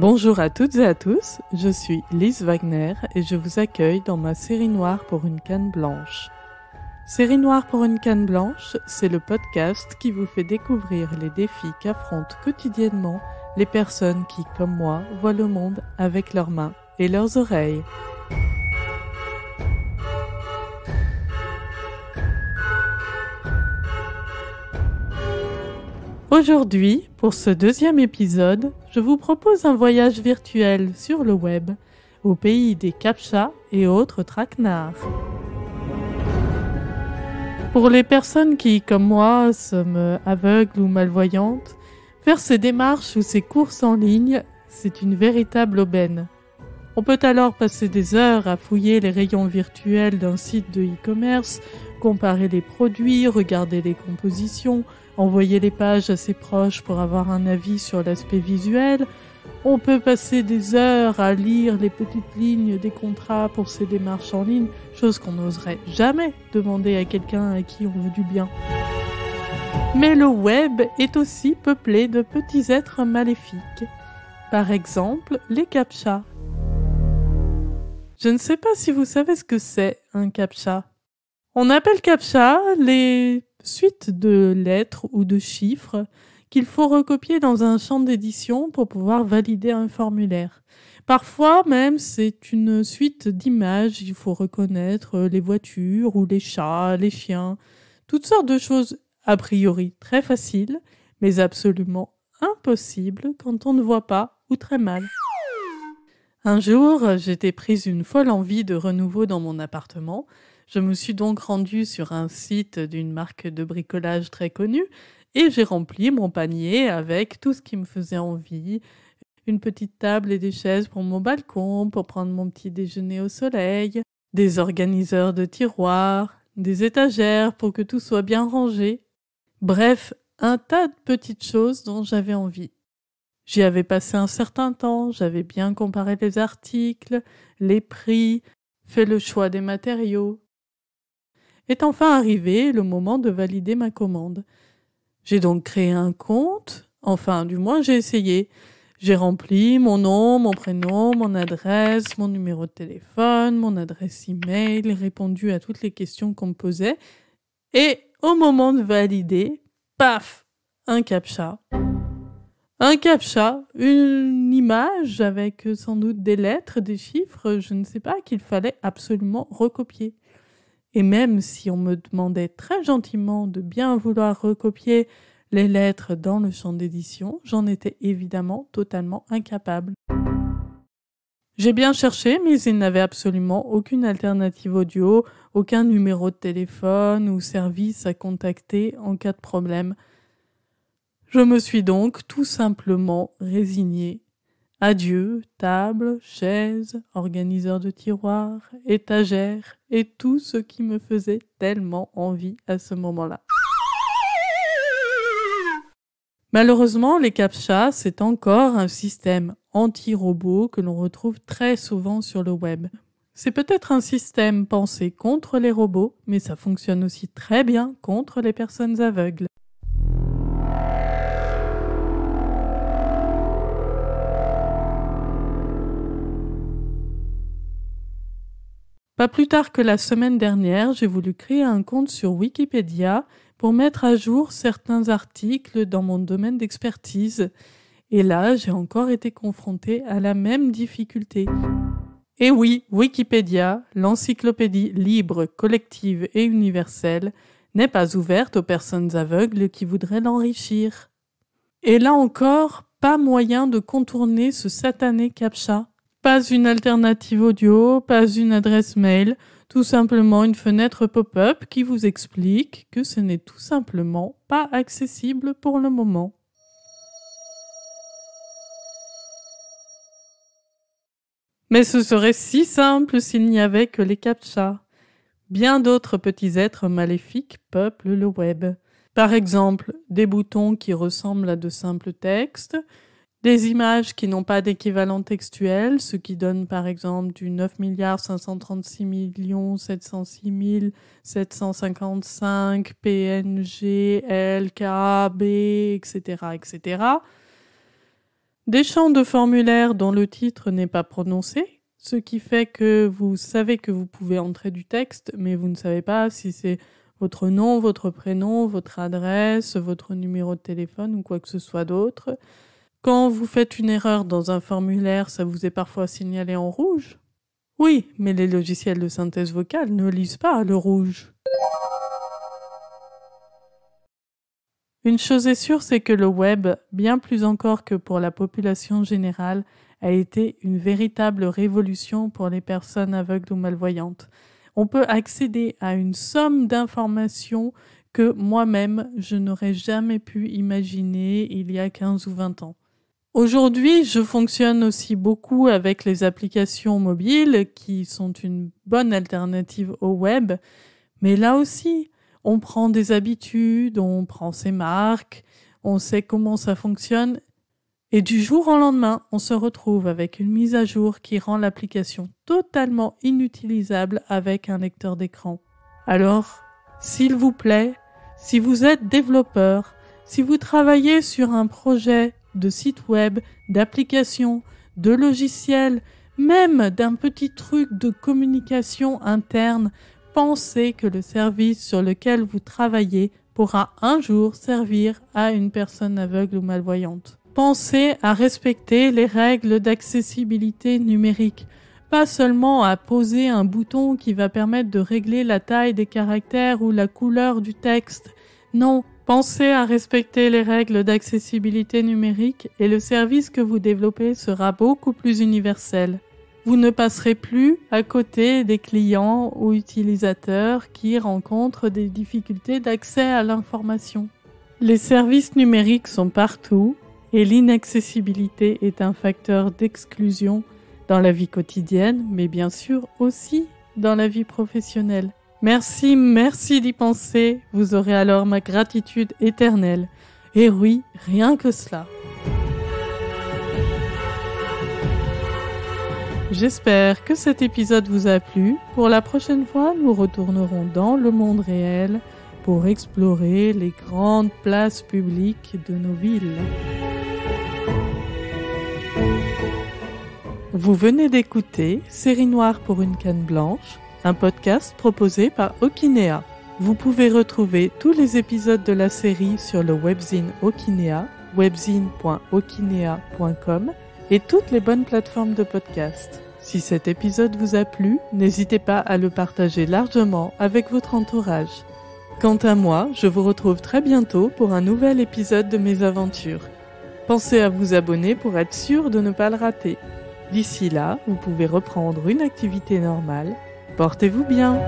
Bonjour à toutes et à tous, je suis Lise Wagner et je vous accueille dans ma série noire pour une canne blanche. Série noire pour une canne blanche, c'est le podcast qui vous fait découvrir les défis qu'affrontent quotidiennement les personnes qui, comme moi, voient le monde avec leurs mains et leurs oreilles. Aujourd'hui, pour ce deuxième épisode, je vous propose un voyage virtuel sur le web, au pays des CAPTCHA et autres traquenards. Pour les personnes qui, comme moi, sont aveugles ou malvoyantes, faire ces démarches ou ces courses en ligne, c'est une véritable aubaine. On peut alors passer des heures à fouiller les rayons virtuels d'un site de e-commerce, comparer les produits, regarder les compositions, envoyer les pages à ses proches pour avoir un avis sur l'aspect visuel. On peut passer des heures à lire les petites lignes des contrats pour ces démarches en ligne, chose qu'on n'oserait jamais demander à quelqu'un à qui on veut du bien. Mais le web est aussi peuplé de petits êtres maléfiques. Par exemple, les CAPTCHA. Je ne sais pas si vous savez ce que c'est un CAPTCHA. On appelle CAPTCHA les suites de lettres ou de chiffres qu'il faut recopier dans un champ d'édition pour pouvoir valider un formulaire. Parfois même, c'est une suite d'images, il faut reconnaître les voitures ou les chats, les chiens, toutes sortes de choses a priori très faciles, mais absolument impossibles quand on ne voit pas ou très mal. Un jour, j'étais prise une folle envie de renouveau dans mon appartement. Je me suis donc rendue sur un site d'une marque de bricolage très connue et j'ai rempli mon panier avec tout ce qui me faisait envie. Une petite table et des chaises pour mon balcon, pour prendre mon petit déjeuner au soleil, des organiseurs de tiroirs, des étagères pour que tout soit bien rangé. Bref, un tas de petites choses dont j'avais envie. J'y avais passé un certain temps, j'avais bien comparé les articles, les prix, fait le choix des matériaux. Est enfin arrivé le moment de valider ma commande. J'ai donc créé un compte, enfin du moins j'ai essayé. J'ai rempli mon nom, mon prénom, mon adresse, mon numéro de téléphone, mon adresse email, répondu à toutes les questions qu'on me posait. Et au moment de valider, paf, un CAPTCHA. Un CAPTCHA, une image avec sans doute des lettres, des chiffres, je ne sais pas, qu'il fallait absolument recopier. Et même si on me demandait très gentiment de bien vouloir recopier les lettres dans le champ d'édition, j'en étais évidemment totalement incapable. J'ai bien cherché, mais il n'avait absolument aucune alternative audio, aucun numéro de téléphone ou service à contacter en cas de problème. Je me suis donc tout simplement résignée. Adieu, table, chaise, organiseur de tiroirs, étagère et tout ce qui me faisait tellement envie à ce moment-là. Malheureusement, les CAPTCHA, c'est encore un système anti-robot que l'on retrouve très souvent sur le web. C'est peut-être un système pensé contre les robots, mais ça fonctionne aussi très bien contre les personnes aveugles. Pas plus tard que la semaine dernière, j'ai voulu créer un compte sur Wikipédia pour mettre à jour certains articles dans mon domaine d'expertise. Et là, j'ai encore été confrontée à la même difficulté. Et oui, Wikipédia, l'encyclopédie libre, collective et universelle, n'est pas ouverte aux personnes aveugles qui voudraient l'enrichir. Et là encore, pas moyen de contourner ce satané CAPTCHA. Pas une alternative audio, pas une adresse mail, tout simplement une fenêtre pop-up qui vous explique que ce n'est tout simplement pas accessible pour le moment. Mais ce serait si simple s'il n'y avait que les CAPTCHA. Bien d'autres petits êtres maléfiques peuplent le web. Par exemple, des boutons qui ressemblent à de simples textes, des images qui n'ont pas d'équivalent textuel, ce qui donne par exemple du 9 536 706 755 PNG, LK, B, etc., etc. Des champs de formulaire dont le titre n'est pas prononcé, ce qui fait que vous savez que vous pouvez entrer du texte, mais vous ne savez pas si c'est votre nom, votre prénom, votre adresse, votre numéro de téléphone ou quoi que ce soit d'autre. Quand vous faites une erreur dans un formulaire, ça vous est parfois signalé en rouge? Oui, mais les logiciels de synthèse vocale ne lisent pas le rouge. Une chose est sûre, c'est que le web, bien plus encore que pour la population générale, a été une véritable révolution pour les personnes aveugles ou malvoyantes. On peut accéder à une somme d'informations que moi-même, je n'aurais jamais pu imaginer il y a 15 ou 20 ans. Aujourd'hui, je fonctionne aussi beaucoup avec les applications mobiles qui sont une bonne alternative au web, mais là aussi, on prend des habitudes, on prend ses marques, on sait comment ça fonctionne et du jour au lendemain, on se retrouve avec une mise à jour qui rend l'application totalement inutilisable avec un lecteur d'écran. Alors, s'il vous plaît, si vous êtes développeur, si vous travaillez sur un projet de site web, d'application, de logiciel, même d'un petit truc de communication interne, pensez que le service sur lequel vous travaillez pourra un jour servir à une personne aveugle ou malvoyante. Pensez à respecter les règles d'accessibilité numérique, pas seulement à poser un bouton qui va permettre de régler la taille des caractères ou la couleur du texte. Non, pensez à respecter les règles d'accessibilité numérique et le service que vous développez sera beaucoup plus universel. Vous ne passerez plus à côté des clients ou utilisateurs qui rencontrent des difficultés d'accès à l'information. Les services numériques sont partout et l'inaccessibilité est un facteur d'exclusion dans la vie quotidienne, mais bien sûr aussi dans la vie professionnelle. Merci d'y penser, vous aurez alors ma gratitude éternelle. Et oui, rien que cela. J'espère que cet épisode vous a plu. Pour la prochaine fois, nous retournerons dans le monde réel pour explorer les grandes places publiques de nos villes. Vous venez d'écouter Série Noire pour une canne blanche, un podcast proposé par Okinea. Vous pouvez retrouver tous les épisodes de la série sur le webzine Okinea, webzine.okinea.com et toutes les bonnes plateformes de podcast. Si cet épisode vous a plu, n'hésitez pas à le partager largement avec votre entourage. Quant à moi, je vous retrouve très bientôt pour un nouvel épisode de mes aventures. Pensez à vous abonner pour être sûr de ne pas le rater. D'ici là, vous pouvez reprendre une activité normale. Portez-vous bien!